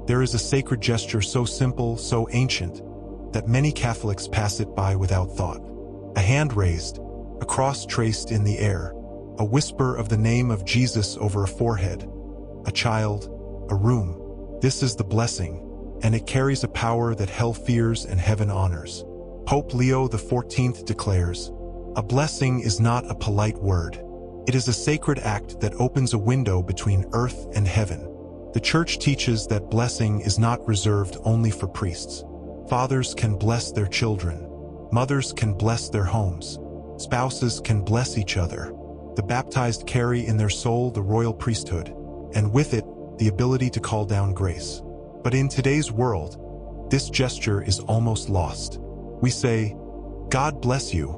There is a sacred gesture so simple, so ancient, that many Catholics pass it by without thought. A hand raised, a cross traced in the air, a whisper of the name of Jesus over a forehead, a child, a room. This is the blessing, and it carries a power that hell fears and heaven honors. Pope Leo XIV declares, "A blessing is not a polite word. It is a sacred act that opens a window between earth and heaven." The Church teaches that blessing is not reserved only for priests. Fathers can bless their children. Mothers can bless their homes. Spouses can bless each other. The baptized carry in their soul the royal priesthood, and with it, the ability to call down grace. But in today's world, this gesture is almost lost. We say, "God bless you,"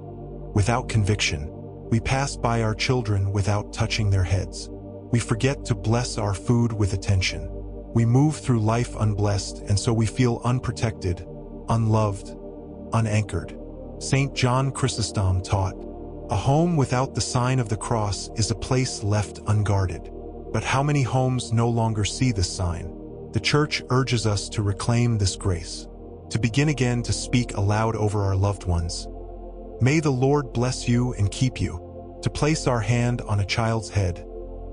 without conviction. We pass by our children without touching their heads. We forget to bless our food with attention. We move through life unblessed, and so we feel unprotected, unloved, unanchored. St. John Chrysostom taught, "A home without the sign of the cross is a place left unguarded." But how many homes no longer see this sign? The Church urges us to reclaim this grace, to begin again to speak aloud over our loved ones. "May the Lord bless you and keep you," to place our hand on a child's head,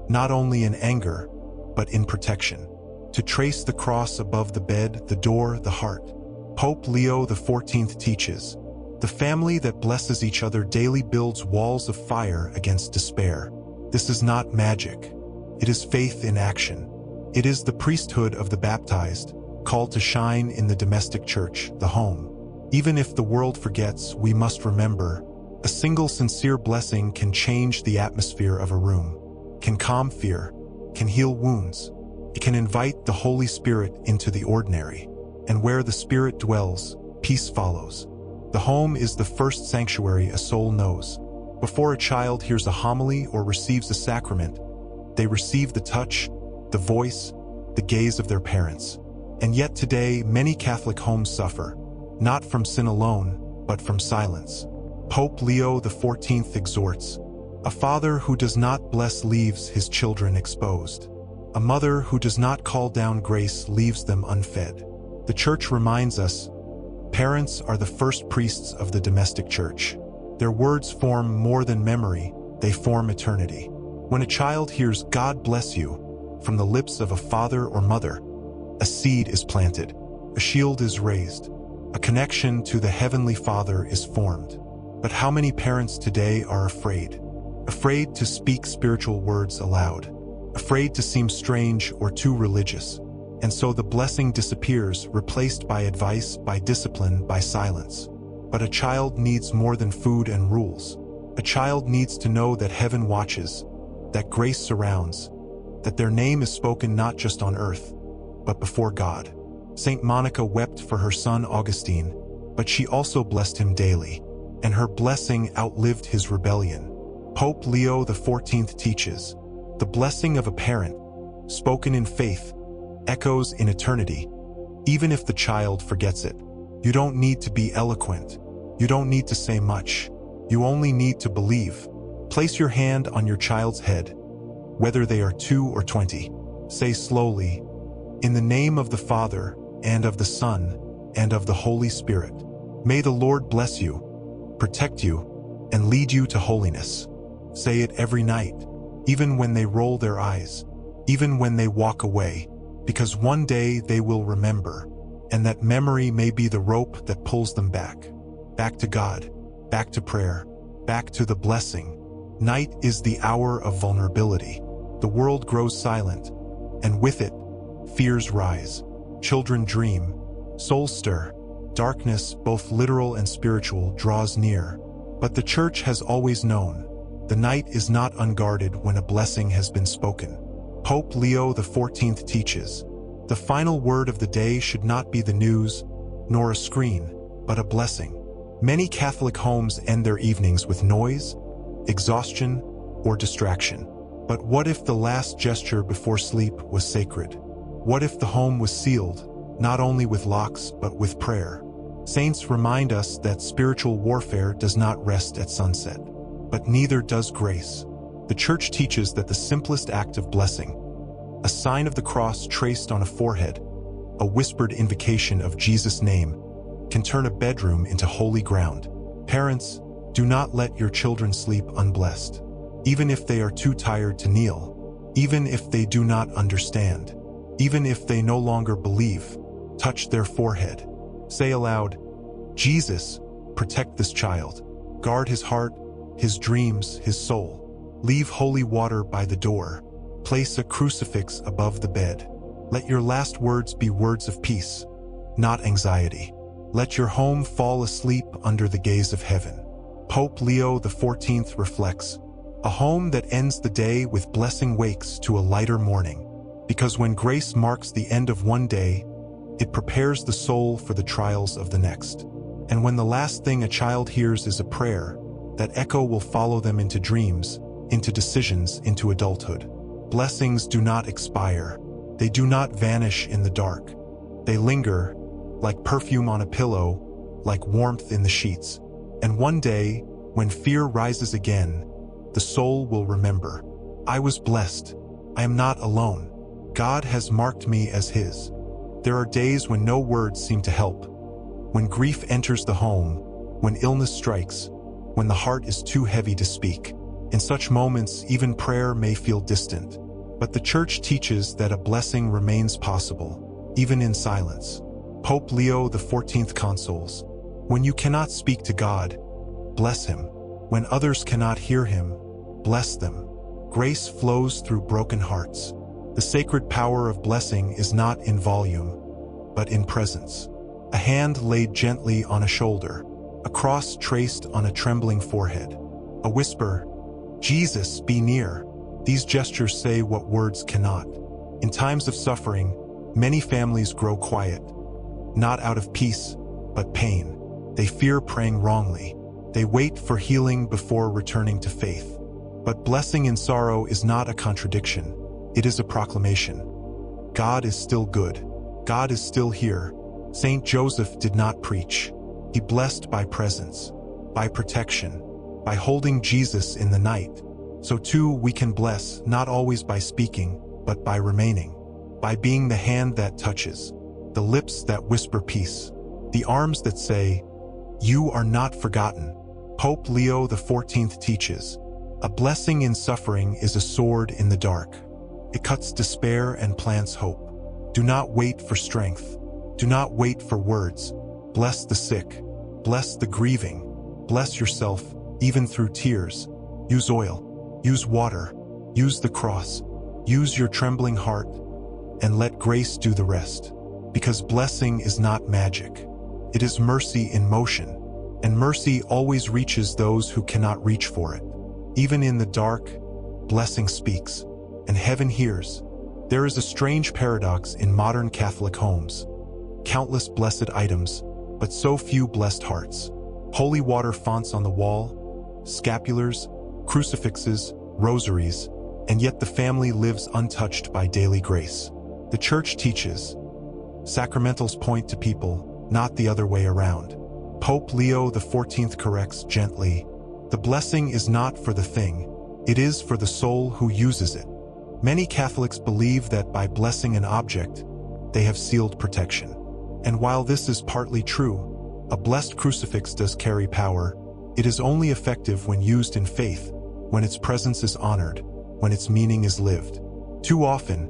not only in anger, but in protection, to trace the cross above the bed, the door, the heart. Pope Leo XIV teaches, "The family that blesses each other daily builds walls of fire against despair." This is not magic. It is faith in action. It is the priesthood of the baptized, called to shine in the domestic church, the home. Even if the world forgets, we must remember, a single sincere blessing can change the atmosphere of a room, can calm fear, can heal wounds. It can invite the Holy Spirit into the ordinary. And where the Spirit dwells, peace follows. The home is the first sanctuary a soul knows. Before a child hears a homily or receives a sacrament, they receive the touch, the voice, the gaze of their parents. And yet today, many Catholic homes suffer, not from sin alone, but from silence. Pope Leo XIV exhorts, "A father who does not bless leaves his children exposed. A mother who does not call down grace leaves them unfed." The Church reminds us, parents are the first priests of the domestic church. Their words form more than memory, they form eternity. When a child hears "God bless you" from the lips of a father or mother, a seed is planted, a shield is raised, a connection to the Heavenly Father is formed. But how many parents today are afraid? Afraid to speak spiritual words aloud, afraid to seem strange or too religious. And so the blessing disappears, replaced by advice, by discipline, by silence. But a child needs more than food and rules. A child needs to know that heaven watches, that grace surrounds, that their name is spoken not just on earth, but before God. Saint Monica wept for her son Augustine, but she also blessed him daily, and her blessing outlived his rebellion. Pope Leo XIV teaches, "The blessing of a parent, spoken in faith, echoes in eternity, even if the child forgets it." You don't need to be eloquent. You don't need to say much. You only need to believe. Place your hand on your child's head, whether they are 2 or 20. Say slowly, "In the name of the Father, and of the Son, and of the Holy Spirit, may the Lord bless you, protect you, and lead you to holiness." Say it every night, even when they roll their eyes, even when they walk away, because one day they will remember, and that memory may be the rope that pulls them back to God, back to prayer, back to the blessing. Night is the hour of vulnerability. The world grows silent, and with it, fears rise. Children dream, souls stir. Darkness, both literal and spiritual, draws near. But the Church has always known, the night is not unguarded when a blessing has been spoken. Pope Leo XIV teaches, "The final word of the day should not be the news, nor a screen, but a blessing." Many Catholic homes end their evenings with noise, exhaustion, or distraction. But what if the last gesture before sleep was sacred? What if the home was sealed, not only with locks, but with prayer? Saints remind us that spiritual warfare does not rest at sunset, but neither does grace. The Church teaches that the simplest act of blessing, a sign of the cross traced on a forehead, a whispered invocation of Jesus' name, can turn a bedroom into holy ground. Parents, do not let your children sleep unblessed. Even if they are too tired to kneel, even if they do not understand, even if they no longer believe, touch their forehead. Say aloud, Jesus, protect this child. Guard his heart, his dreams, his soul. Leave holy water by the door. Place a crucifix above the bed. Let your last words be words of peace, not anxiety. Let your home fall asleep under the gaze of heaven. Pope Leo XIV reflects, a home that ends the day with blessing wakes to a lighter morning, because when grace marks the end of one day, it prepares the soul for the trials of the next. And when the last thing a child hears is a prayer, that echo will follow them into dreams, into decisions, into adulthood. Blessings do not expire. They do not vanish in the dark. They linger, like perfume on a pillow, like warmth in the sheets. And one day, when fear rises again, the soul will remember, I was blessed. I am not alone. God has marked me as His. There are days when no words seem to help. When grief enters the home, when illness strikes, when the heart is too heavy to speak. In such moments, even prayer may feel distant. But the Church teaches that a blessing remains possible, even in silence. Pope Leo XIV consoles, when you cannot speak to God, bless Him. When others cannot hear Him, bless them. Grace flows through broken hearts. The sacred power of blessing is not in volume, but in presence. A hand laid gently on a shoulder, a cross traced on a trembling forehead, a whisper, Jesus, be near. These gestures say what words cannot. In times of suffering, many families grow quiet, not out of peace, but pain. They fear praying wrongly. They wait for healing before returning to faith. But blessing in sorrow is not a contradiction. It is a proclamation. God is still good. God is still here. Saint Joseph did not preach. He blessed by presence, by protection, by holding Jesus in the night. So too we can bless, not always by speaking, but by remaining, by being the hand that touches, the lips that whisper peace, the arms that say, you are not forgotten. Pope Leo XIV teaches, a blessing in suffering is a sword in the dark. It cuts despair and plants hope. Do not wait for strength. Do not wait for words. Bless the sick. Bless the grieving. Bless yourself, even through tears. Use oil. Use water, use the cross, use your trembling heart, and let grace do the rest. Because blessing is not magic. It is mercy in motion, and mercy always reaches those who cannot reach for it. Even in the dark, blessing speaks, and heaven hears. There is a strange paradox in modern Catholic homes. Countless blessed items, but so few blessed hearts. Holy water fonts on the wall, scapulars, crucifixes, rosaries, and yet the family lives untouched by daily grace. The Church teaches, sacramentals point to people, not the other way around. Pope Leo XIV corrects gently, the blessing is not for the thing, it is for the soul who uses it. Many Catholics believe that by blessing an object, they have sealed protection. And while this is partly true, a blessed crucifix does carry power. It is only effective when used in faith, when its presence is honored, when its meaning is lived. Too often,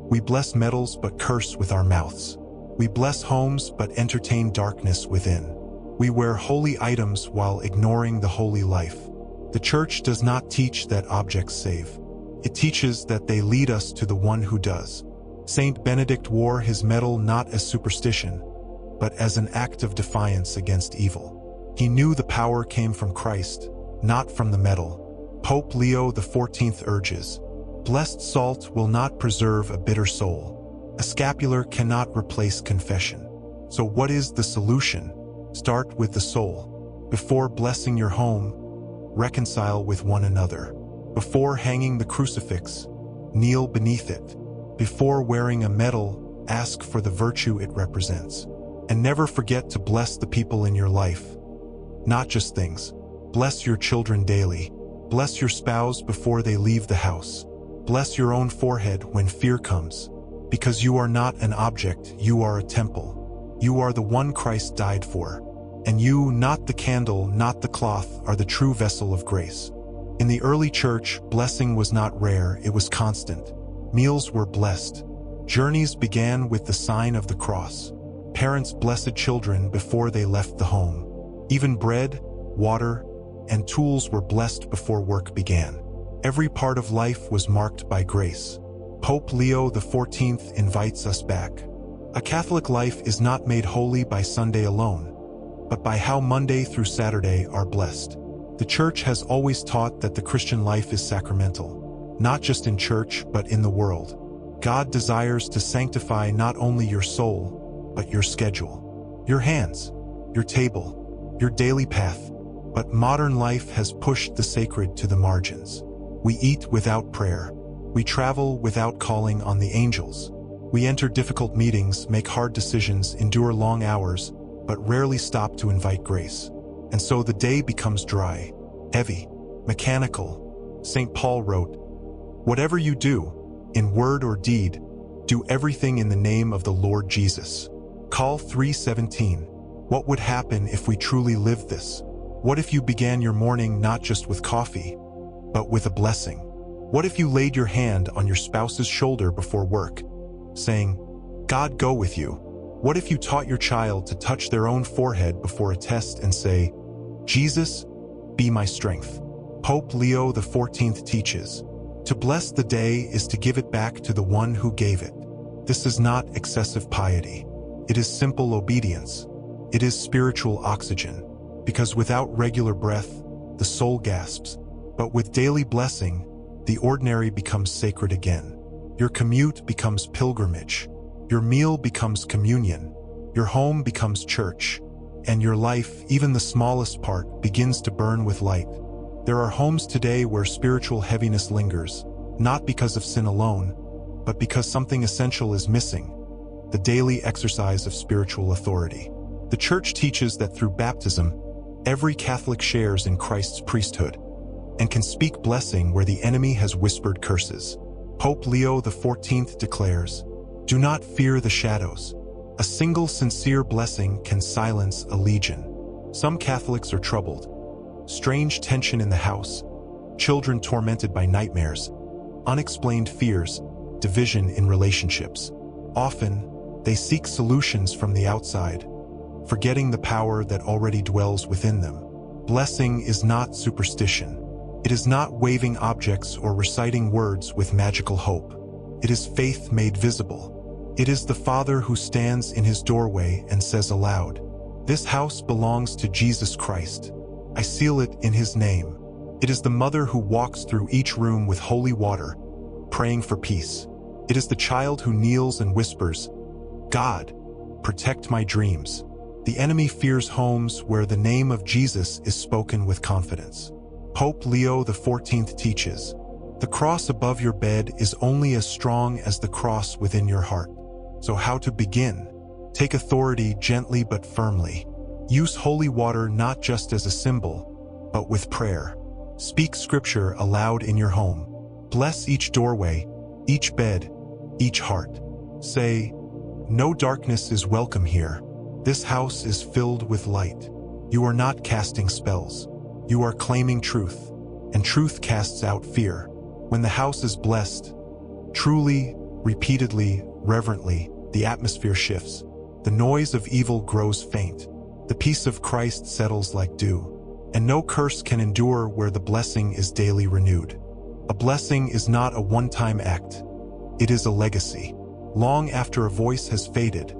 we bless metals but curse with our mouths. We bless homes but entertain darkness within. We wear holy items while ignoring the holy life. The Church does not teach that objects save. It teaches that they lead us to the one who does. Saint Benedict wore his medal not as superstition, but as an act of defiance against evil. He knew the power came from Christ, not from the medal. Pope Leo XIV urges, blessed salt will not preserve a bitter soul. A scapular cannot replace confession. So what is the solution? Start with the soul. Before blessing your home, reconcile with one another. Before hanging the crucifix, kneel beneath it. Before wearing a medal, ask for the virtue it represents. And never forget to bless the people in your life. Not just things. Bless your children daily. Bless your spouse before they leave the house. Bless your own forehead when fear comes. Because you are not an object, you are a temple. You are the one Christ died for. And you, not the candle, not the cloth, are the true vessel of grace. In the early church, blessing was not rare, it was constant. Meals were blessed. Journeys began with the sign of the cross. Parents blessed children before they left the home. Even bread, water, and tools were blessed before work began. Every part of life was marked by grace. Pope Leo XIV invites us back. A Catholic life is not made holy by Sunday alone, but by how Monday through Saturday are blessed. The Church has always taught that the Christian life is sacramental, not just in church, but in the world. God desires to sanctify not only your soul, but your schedule, your hands, your table, your daily path. But modern life has pushed the sacred to the margins. We eat without prayer. We travel without calling on the angels. We enter difficult meetings, make hard decisions, endure long hours, but rarely stop to invite grace. And so the day becomes dry, heavy, mechanical. St. Paul wrote, "Whatever you do, in word or deed, do everything in the name of the Lord Jesus." Call 3:17. What would happen if we truly lived this? What if you began your morning not just with coffee, but with a blessing? What if you laid your hand on your spouse's shoulder before work, saying, "God go with you"? What if you taught your child to touch their own forehead before a test and say, "Jesus, be my strength"? Pope Leo XIV teaches, to bless the day is to give it back to the one who gave it. This is not excessive piety. It is simple obedience. It is spiritual oxygen. Because without regular breath, the soul gasps. But with daily blessing, the ordinary becomes sacred again. Your commute becomes pilgrimage. Your meal becomes communion. Your home becomes church. And your life, even the smallest part, begins to burn with light. There are homes today where spiritual heaviness lingers, not because of sin alone, but because something essential is missing: the daily exercise of spiritual authority. The Church teaches that through baptism, every Catholic shares in Christ's priesthood and can speak blessing where the enemy has whispered curses. Pope Leo XIV declares, "Do not fear the shadows. A single sincere blessing can silence a legion." Some Catholics are troubled. Strange tension in the house, children tormented by nightmares, unexplained fears, division in relationships. Often, they seek solutions from the outside, forgetting the power that already dwells within them. Blessing is not superstition. It is not waving objects or reciting words with magical hope. It is faith made visible. It is the Father who stands in his doorway and says aloud, "This house belongs to Jesus Christ. I seal it in his name." It is the mother who walks through each room with holy water, praying for peace. It is the child who kneels and whispers, "God, protect my dreams." The enemy fears homes where the name of Jesus is spoken with confidence. Pope Leo XIV teaches, "The cross above your bed is only as strong as the cross within your heart." So how to begin? Take authority gently but firmly. Use holy water not just as a symbol, but with prayer. Speak scripture aloud in your home. Bless each doorway, each bed, each heart. Say, "No darkness is welcome here. This house is filled with light." You are not casting spells. You are claiming truth, and truth casts out fear. When the house is blessed, truly, repeatedly, reverently, the atmosphere shifts. The noise of evil grows faint. The peace of Christ settles like dew. And no curse can endure where the blessing is daily renewed. A blessing is not a one-time act. It is a legacy. Long after a voice has faded,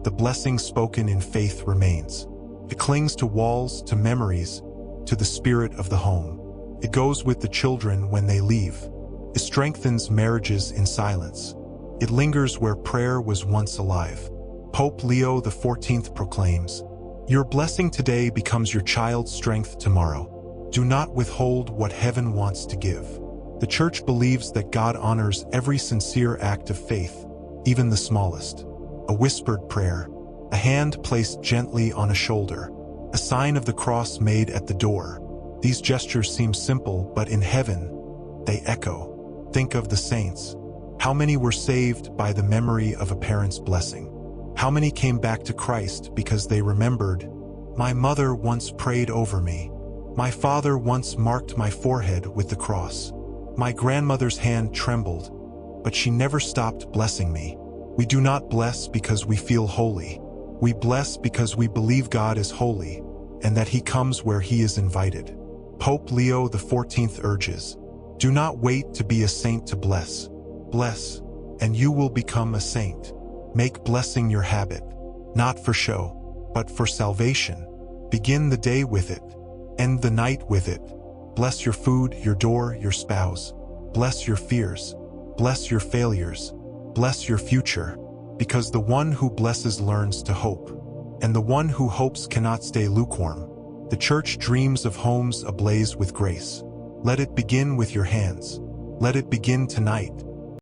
the blessing spoken in faith remains. It clings to walls, to memories, to the spirit of the home. It goes with the children when they leave. It strengthens marriages in silence. It lingers where prayer was once alive. Pope Leo XIV proclaims, "Your blessing today becomes your child's strength tomorrow." Do not withhold what heaven wants to give. The Church believes that God honors every sincere act of faith, even the smallest. A whispered prayer, a hand placed gently on a shoulder, a sign of the cross made at the door. These gestures seem simple, but in heaven, they echo. Think of the saints. How many were saved by the memory of a parent's blessing? How many came back to Christ because they remembered, "My mother once prayed over me. My father once marked my forehead with the cross. My grandmother's hand trembled, but she never stopped blessing me." We do not bless because we feel holy. We bless because we believe God is holy and that He comes where He is invited. Pope Leo XIV urges, "Do not wait to be a saint to bless. Bless, and you will become a saint." Make blessing your habit, not for show, but for salvation. Begin the day with it. End the night with it. Bless your food, your door, your spouse. Bless your fears. Bless your failures. Bless your future. Because the one who blesses learns to hope. And the one who hopes cannot stay lukewarm. The church dreams of homes ablaze with grace. Let it begin with your hands. Let it begin tonight.